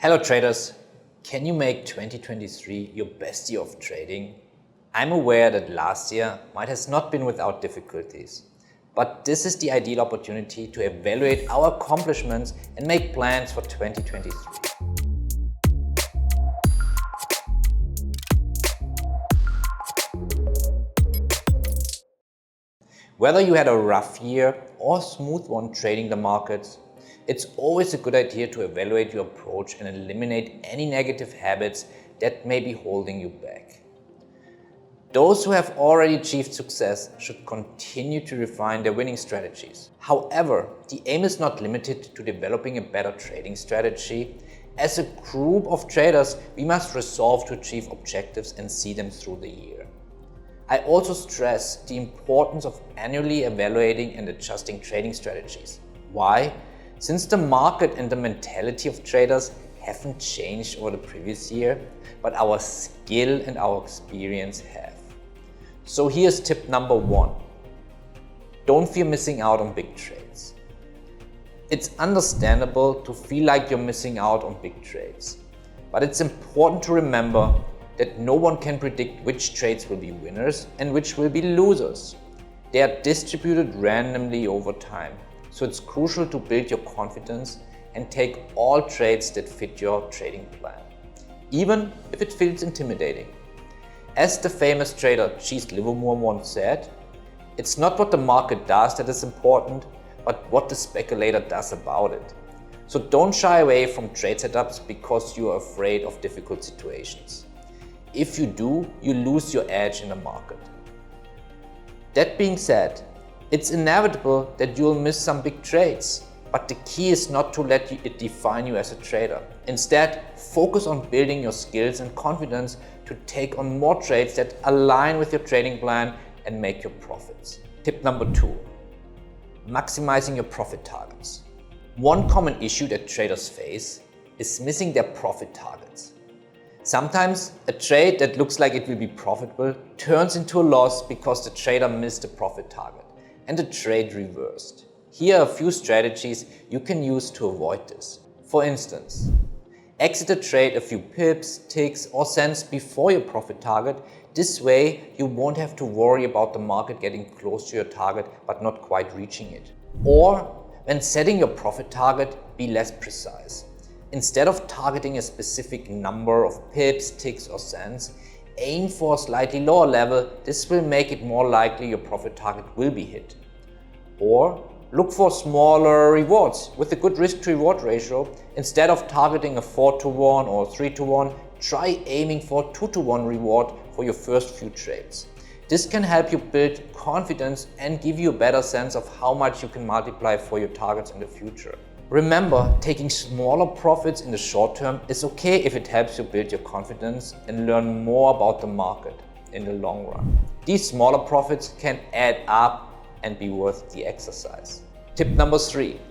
Hello traders, can you make 2023 your best year of trading? I'm aware that last year might has not been without difficulties, but this is the ideal opportunity to evaluate our accomplishments and make plans for 2023. Whether you had a rough year or a smooth one trading the markets, it's always a good idea to evaluate your approach and eliminate any negative habits that may be holding you back. Those who have already achieved success should continue to refine their winning strategies. However, the aim is not limited to developing a better trading strategy. As a group of traders, we must resolve to achieve objectives and see them through the year. I also stress the importance of annually evaluating and adjusting trading strategies. Why? Since the market and the mentality of traders haven't changed over the previous year, but our skill and our experience have. So here's tip number 1. Don't fear missing out on big trades. It's understandable to feel like you're missing out on big trades, but it's important to remember that no one can predict which trades will be winners and which will be losers. They are distributed randomly over time, so it's crucial to build your confidence and take all trades that fit your trading plan, even if it feels intimidating. As the famous trader Cheese Livermore once said, it's not what the market does that is important, but what the speculator does about it. So don't shy away from trade setups because you are afraid of difficult situations. If you do, you lose your edge in the market. That being said, it's inevitable that you'll miss some big trades, but the key is not to let it define you as a trader. Instead, focus on building your skills and confidence to take on more trades that align with your trading plan and make your profits. Tip number 2, maximizing your profit targets. One common issue that traders face is missing their profit targets. Sometimes a trade that looks like it will be profitable turns into a loss because the trader missed the profit target and the trade reversed. Here are a few strategies you can use to avoid this. For instance, exit a trade a few pips, ticks or cents before your profit target. This way you won't have to worry about the market getting close to your target but not quite reaching it. Or when setting your profit target, be less precise. Instead of targeting a specific number of pips, ticks or cents, aim for a slightly lower level. This will make it more likely your profit target will be hit. Or look for smaller rewards with a good risk to reward ratio. Instead of targeting a 4-to-1 or 3-to-1, try aiming for a 2-to-1 reward for your first few trades. This can help you build confidence and give you a better sense of how much you can multiply for your targets in the future. Remember, taking smaller profits in the short term is okay if it helps you build your confidence and learn more about the market in the long run. These smaller profits can add up and be worth the exercise. Tip number 3,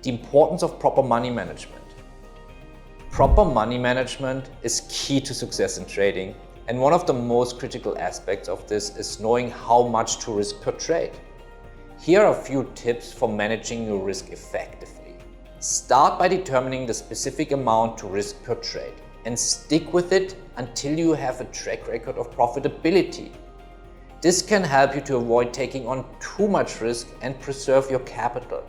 the importance of proper money management. Proper money management is key to success in trading, and one of the most critical aspects of this is knowing how much to risk per trade. Here are a few tips for managing your risk effectively. Start by determining the specific amount to risk per trade and stick with it until you have a track record of profitability. This can help you to avoid taking on too much risk and preserve your capital.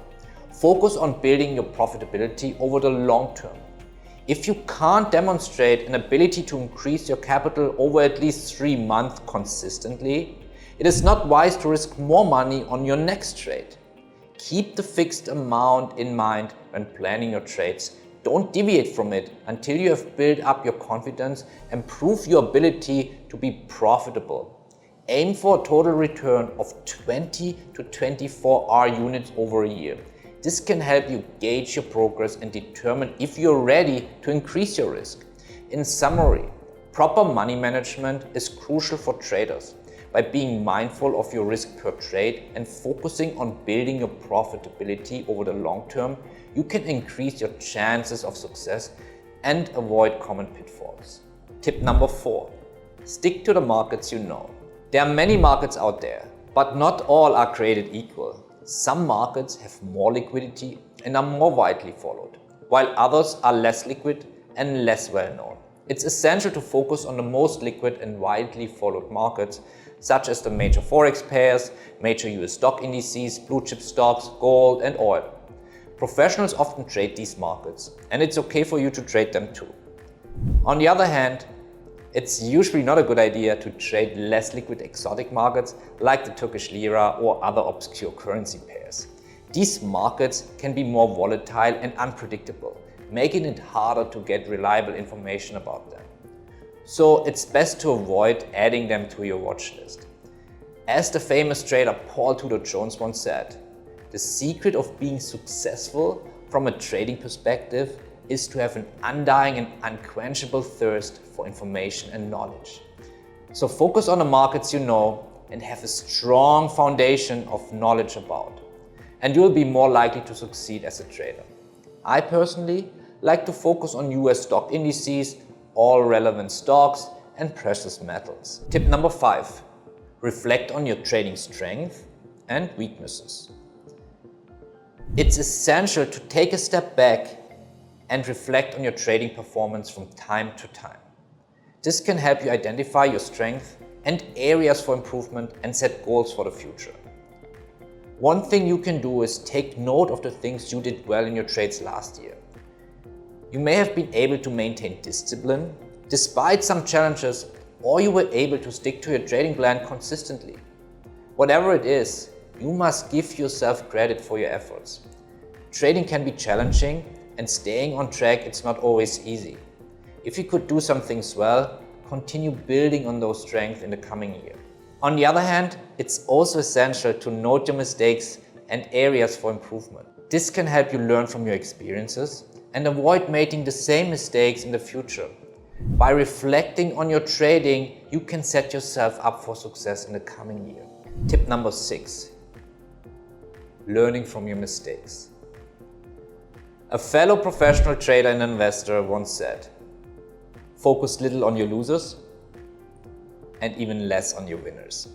Focus on building your profitability over the long term. If you can't demonstrate an ability to increase your capital over at least 3 months consistently, it is not wise to risk more money on your next trade. Keep the fixed amount in mind when planning your trades. Don't deviate from it until you have built up your confidence and prove your ability to be profitable. Aim for a total return of 20 to 24 R units over a year. This can help you gauge your progress and determine if you're ready to increase your risk. In summary, proper money management is crucial for traders. By being mindful of your risk per trade and focusing on building your profitability over the long term, you can increase your chances of success and avoid common pitfalls. Tip number 4, stick to the markets you know. There are many markets out there, but not all are created equal. Some markets have more liquidity and are more widely followed, while others are less liquid and less well known. It's essential to focus on the most liquid and widely followed markets, such as the major Forex pairs, major US stock indices, blue chip stocks, gold and oil. Professionals often trade these markets, and it's okay for you to trade them too. On the other hand, it's usually not a good idea to trade less liquid exotic markets like the Turkish lira or other obscure currency pairs. These markets can be more volatile and unpredictable, making it harder to get reliable information about them. So it's best to avoid adding them to your watch list. As the famous trader Paul Tudor Jones once said, the secret of being successful from a trading perspective is to have an undying and unquenchable thirst for information and knowledge. So focus on the markets you know and have a strong foundation of knowledge about, and you'll be more likely to succeed as a trader. I personally like to focus on US stock indices, all relevant stocks, and precious metals. Tip number 5, reflect on your trading strengths and weaknesses. It's essential to take a step back and reflect on your trading performance from time to time. This can help you identify your strengths and areas for improvement and set goals for the future. One thing you can do is take note of the things you did well in your trades last year. You may have been able to maintain discipline despite some challenges, or you were able to stick to your trading plan consistently. Whatever it is, you must give yourself credit for your efforts. Trading can be challenging, and staying on track, it's not always easy. If you could do some things well, continue building on those strengths in the coming year. On the other hand, it's also essential to note your mistakes and areas for improvement. This can help you learn from your experiences and avoid making the same mistakes in the future. By reflecting on your trading, you can set yourself up for success in the coming year. Tip number 6, learning from your mistakes. A fellow professional trader and investor once said, focus little on your losers and even less on your winners.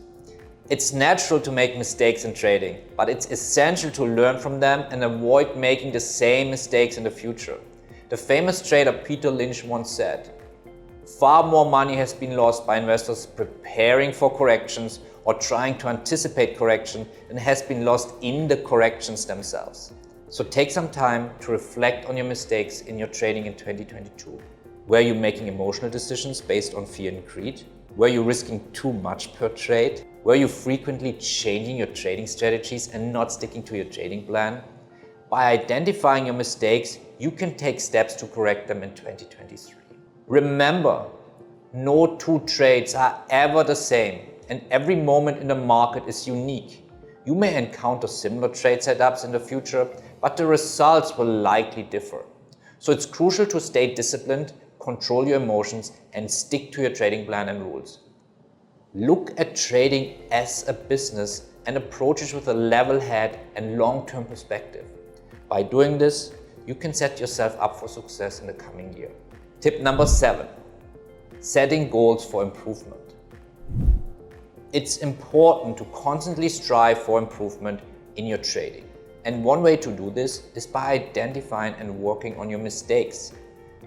It's natural to make mistakes in trading, but it's essential to learn from them and avoid making the same mistakes in the future. The famous trader Peter Lynch once said, far more money has been lost by investors preparing for corrections or trying to anticipate correction than has been lost in the corrections themselves. So take some time to reflect on your mistakes in your trading in 2022. Were you making emotional decisions based on fear and greed? Were you risking too much per trade? Were you frequently changing your trading strategies and not sticking to your trading plan? By identifying your mistakes, you can take steps to correct them in 2023. Remember, no two trades are ever the same, and every moment in the market is unique. You may encounter similar trade setups in the future, but the results will likely differ. So it's crucial to stay disciplined, control your emotions, and stick to your trading plan and rules. Look at trading as a business and approach it with a level head and long-term perspective. By doing this, you can set yourself up for success in the coming year. Tip number 7, setting goals for improvement. It's important to constantly strive for improvement in your trading. And one way to do this is by identifying and working on your mistakes.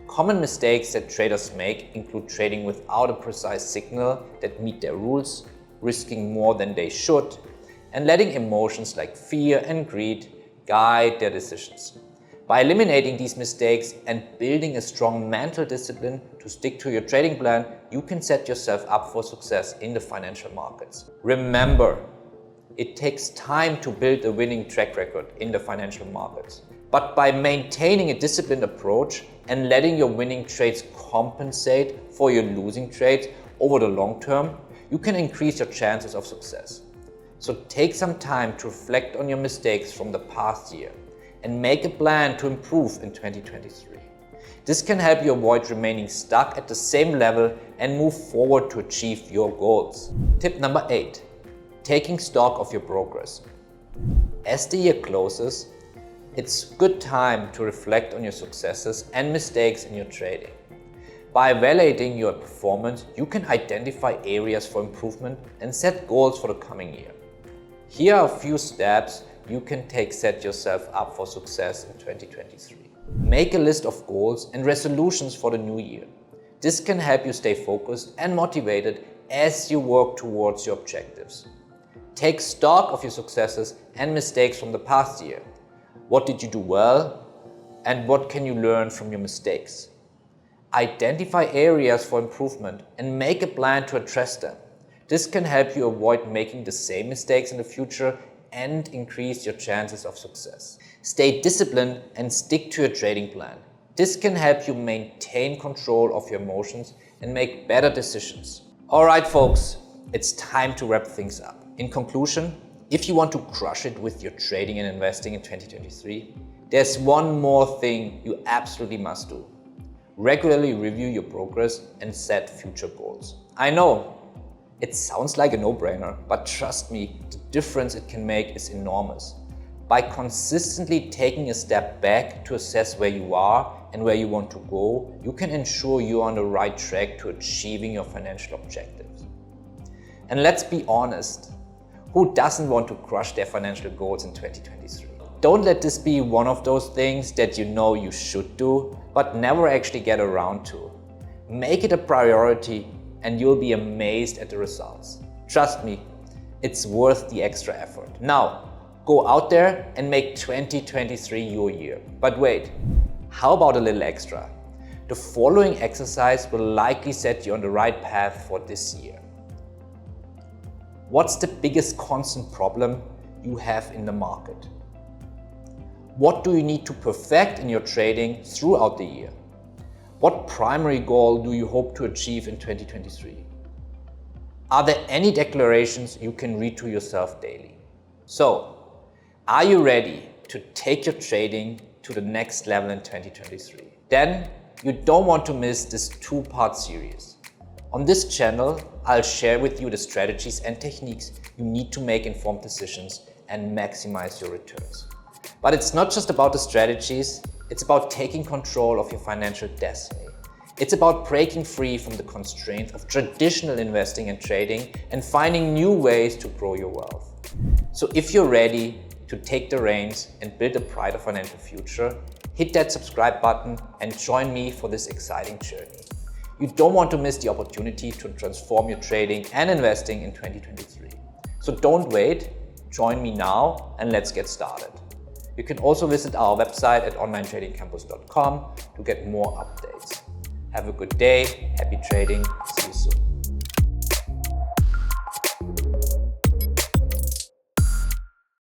Common mistakes that traders make include trading without a precise signal that meet their rules, risking more than they should, and letting emotions like fear and greed guide their decisions. By eliminating these mistakes and building a strong mental discipline to stick to your trading plan, you can set yourself up for success in the financial markets. Remember, it takes time to build a winning track record in the financial markets. But by maintaining a disciplined approach and letting your winning trades compensate for your losing trades over the long term, you can increase your chances of success. So take some time to reflect on your mistakes from the past year and make a plan to improve in 2023. This can help you avoid remaining stuck at the same level and move forward to achieve your goals. Tip number 8, taking stock of your progress. As the year closes, it's a good time to reflect on your successes and mistakes in your trading. By evaluating your performance, you can identify areas for improvement and set goals for the coming year. Here are a few steps you can take to set yourself up for success in 2023. Make a list of goals and resolutions for the new year. This can help you stay focused and motivated as you work towards your objectives. Take stock of your successes and mistakes from the past year. What did you do well? And what can you learn from your mistakes? Identify areas for improvement and make a plan to address them. This can help you avoid making the same mistakes in the future and increase your chances of success. Stay disciplined and stick to your trading plan. This can help you maintain control of your emotions and make better decisions. Alright folks, it's time to wrap things up. In conclusion, if you want to crush it with your trading and investing in 2023, there's one more thing you absolutely must do. Regularly review your progress and set future goals. I know, it sounds like a no-brainer, but trust me, the difference it can make is enormous. By consistently taking a step back to assess where you are and where you want to go, you can ensure you're on the right track to achieving your financial objectives. And let's be honest, who doesn't want to crush their financial goals in 2023? Don't let this be one of those things that you know you should do, but never actually get around to. Make it a priority and you'll be amazed at the results. Trust me, it's worth the extra effort. Now, go out there and make 2023 your year. But wait, how about a little extra? The following exercise will likely set you on the right path for this year. What's the biggest constant problem you have in the market? What do you need to perfect in your trading throughout the year? What primary goal do you hope to achieve in 2023? Are there any declarations you can read to yourself daily? So, are you ready to take your trading to the next level in 2023? Then you don't want to miss this two-part series. On this channel, I'll share with you the strategies and techniques you need to make informed decisions and maximize your returns. But it's not just about the strategies, it's about taking control of your financial destiny. It's about breaking free from the constraints of traditional investing and trading and finding new ways to grow your wealth. So if you're ready to take the reins and build a brighter financial future, hit that subscribe button and join me for this exciting journey. You don't want to miss the opportunity to transform your trading and investing in 2023. So don't wait, join me now and let's get started. You can also visit our website at onlinetradingcampus.com to get more updates. Have a good day, happy trading, see you soon.